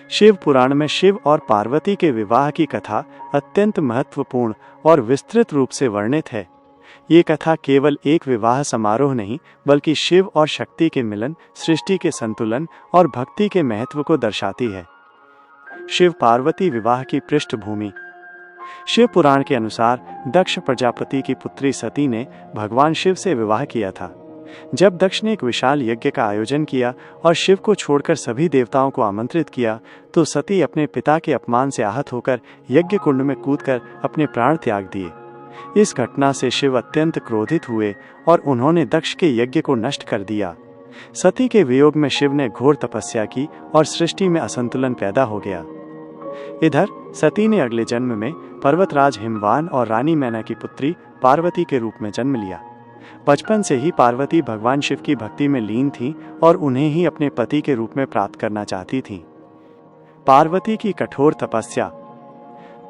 शिव पुराण में शिव और पार्वती के विवाह की कथा अत्यंत महत्वपूर्ण और विस्तृत रूप से वर्णित है। ये कथा केवल एक विवाह समारोह नहीं, बल्कि शिव और शक्ति के मिलन, सृष्टि के संतुलन और भक्ति के महत्व को दर्शाती है। शिव पार्वती विवाह की पृष्ठभूमि। शिव पुराण के अनुसार दक्ष प्रजापति की पुत्री सती ने भगवान शिव से विवाह किया था। जब दक्ष ने एक विशाल यज्ञ का आयोजन किया और शिव को छोड़कर सभी देवताओं को आमंत्रित किया, तो सती अपने पिता के अपमान से आहत होकर यज्ञ कुंड में कूदकर अपने प्राण त्याग दिए। इस घटना से शिव अत्यंत क्रोधित हुए और उन्होंने दक्ष के यज्ञ को नष्ट कर दिया। सती के वियोग में शिव ने घोर तपस्या की और सृष्टि में असंतुलन पैदा हो गया। इधर सती ने अगले जन्म में पर्वतराज हिमवान और रानी मैना की पुत्री पार्वती के रूप में जन्म लिया। बचपन से ही पार्वती भगवान शिव की भक्ति में लीन थीं और उन्हें ही अपने पति के रूप में प्राप्त करना चाहती थीं। पार्वती की कठोर तपस्या।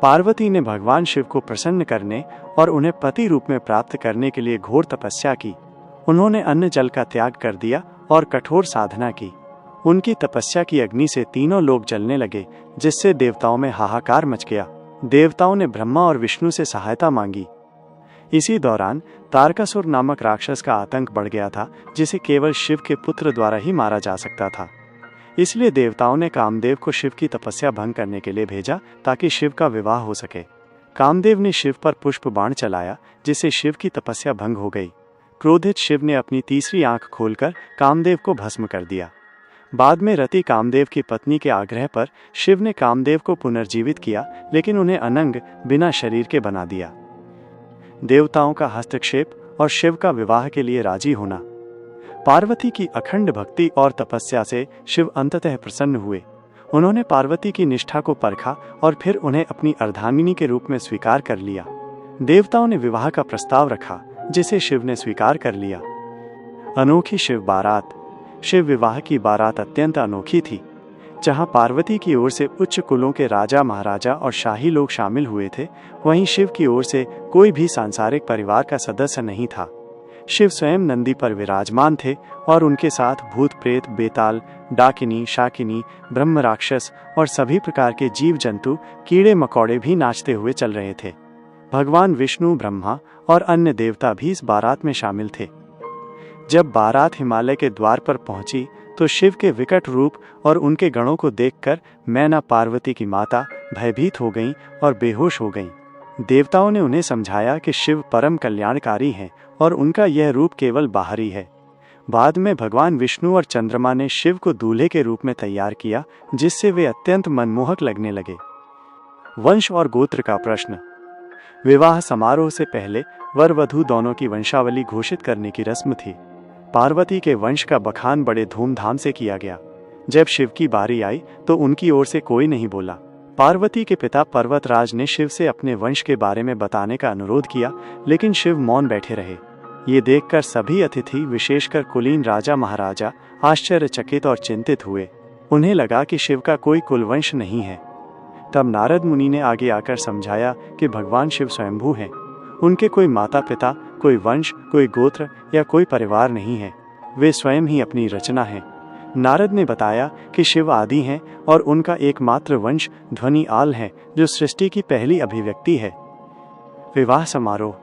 पार्वती ने भगवान शिव को प्रसन्न करने और उन्हें पति रूप में प्राप्त करने के लिए घोर तपस्या की। उन्होंने अन्न जल का त्याग कर दिया और कठोर साधना की। उनकी तपस्या की अग्नि से तीनों लोग जलने लगे, जिससे देवताओं में हाहाकार मच गया। देवताओं ने ब्रह्मा और विष्णु से सहायता मांगी। इसी दौरान तारकासुर नामक राक्षस का आतंक बढ़ गया था, जिसे केवल शिव के पुत्र द्वारा ही मारा जा सकता था। इसलिए देवताओं ने कामदेव को शिव की तपस्या भंग करने के लिए भेजा, ताकि शिव का विवाह हो सके। कामदेव ने शिव पर पुष्प बाण चलाया, जिससे शिव की तपस्या भंग हो गई। क्रोधित शिव ने अपनी तीसरी आंख खोलकर कामदेव को भस्म कर दिया। बाद में रति कामदेव की पत्नी के आग्रह पर शिव ने कामदेव को पुनर्जीवित किया, लेकिन उन्हें अनंग, बिना शरीर के बना दिया। देवताओं का हस्तक्षेप और शिव का विवाह के लिए राजी होना। पार्वती की अखंड भक्ति और तपस्या से शिव अंततः प्रसन्न हुए। उन्होंने पार्वती की निष्ठा को परखा और फिर उन्हें अपनी अर्धांगिनी के रूप में स्वीकार कर लिया। देवताओं ने विवाह का प्रस्ताव रखा, जिसे शिव ने स्वीकार कर लिया। अनोखी शिव बारात। शिव विवाह की बारात अत्यंत अनोखी थी। जहां पार्वती की ओर से उच्च कुलों के राजा, महाराजा और शाही लोग शामिल हुए थे, वहीं शिव की ओर से कोई भी सांसारिक परिवार का सदस्य नहीं था। शिव स्वयं नंदी पर विराजमान थे और उनके साथ भूत प्रेत, बेताल, डाकिनी, शाकिनी, ब्रह्म राक्षस और सभी प्रकार के जीव जंतु, कीड़े मकोड़े भी नाचते हुए चल रहे थे। भगवान विष्णु, ब्रह्मा और अन्य देवता भी इस बारात में शामिल थे। जब बारात हिमालय के द्वार पर पहुंची, तो शिव के विकट रूप और उनके गणों को देखकर मैना, पार्वती की माता, भयभीत हो गईं और बेहोश हो गईं। देवताओं ने उन्हें समझाया कि शिव परम कल्याणकारी हैं और उनका यह रूप केवल बाहरी है। बाद में भगवान विष्णु और चंद्रमा ने शिव को दूल्हे के रूप में तैयार किया, जिससे वे अत्यंत मनमोहक लगने लगे। वंश और गोत्र का प्रश्न। विवाह समारोह से पहले वर वधू दोनों की वंशावली घोषित करने की रस्म थी। पार्वती के वंश का बखान बड़े धूमधाम से किया गया। जब शिव की बारी आई तो उनकी ओर से कोई नहीं बोला। पार्वती के पिता पर्वतराज ने शिव से अपने वंश के बारे में बताने का अनुरोध किया, लेकिन शिव मौन बैठे रहे। ये देखकर सभी अतिथि, विशेषकर कुलीन राजा महाराजा, आश्चर्यचकित और चिंतित हुए। उन्हें लगा कि शिव का कोई कुलवंश नहीं है। तब नारद मुनि ने आगे आकर समझाया कि भगवान शिव स्वयंभू हैं। उनके कोई माता पिता, कोई वंश, कोई गोत्र या कोई परिवार नहीं है। वे स्वयं ही अपनी रचना हैं। नारद ने बताया कि शिव आदि हैं और उनका एकमात्र वंश ध्वनि आल है, जो सृष्टि की पहली अभिव्यक्ति है। विवाह समारोह।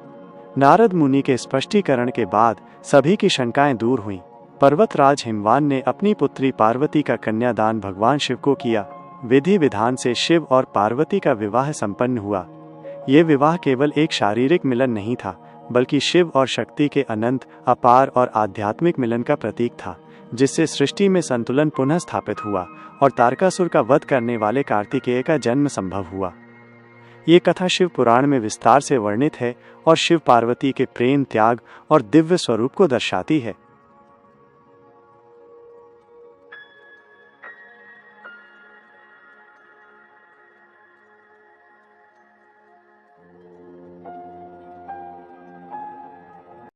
नारद मुनि के स्पष्टीकरण के बाद सभी की शंकाएं दूर हुईं। पर्वतराज हिमवान ने अपनी पुत्री पार्वती का कन्यादान भगवान शिव को किया। विधि विधान से शिव और पार्वती का विवाह संपन्न हुआ। ये विवाह केवल एक शारीरिक मिलन नहीं था, बल्कि शिव और शक्ति के अनंत, अपार और आध्यात्मिक मिलन का प्रतीक था, जिससे सृष्टि में संतुलन पुनः स्थापित हुआ और तारकासुर का वध करने वाले कार्तिकेय का जन्म संभव हुआ। ये कथा शिव पुराण में विस्तार से वर्णित है और शिव पार्वती के प्रेम, त्याग और दिव्य स्वरूप को दर्शाती है।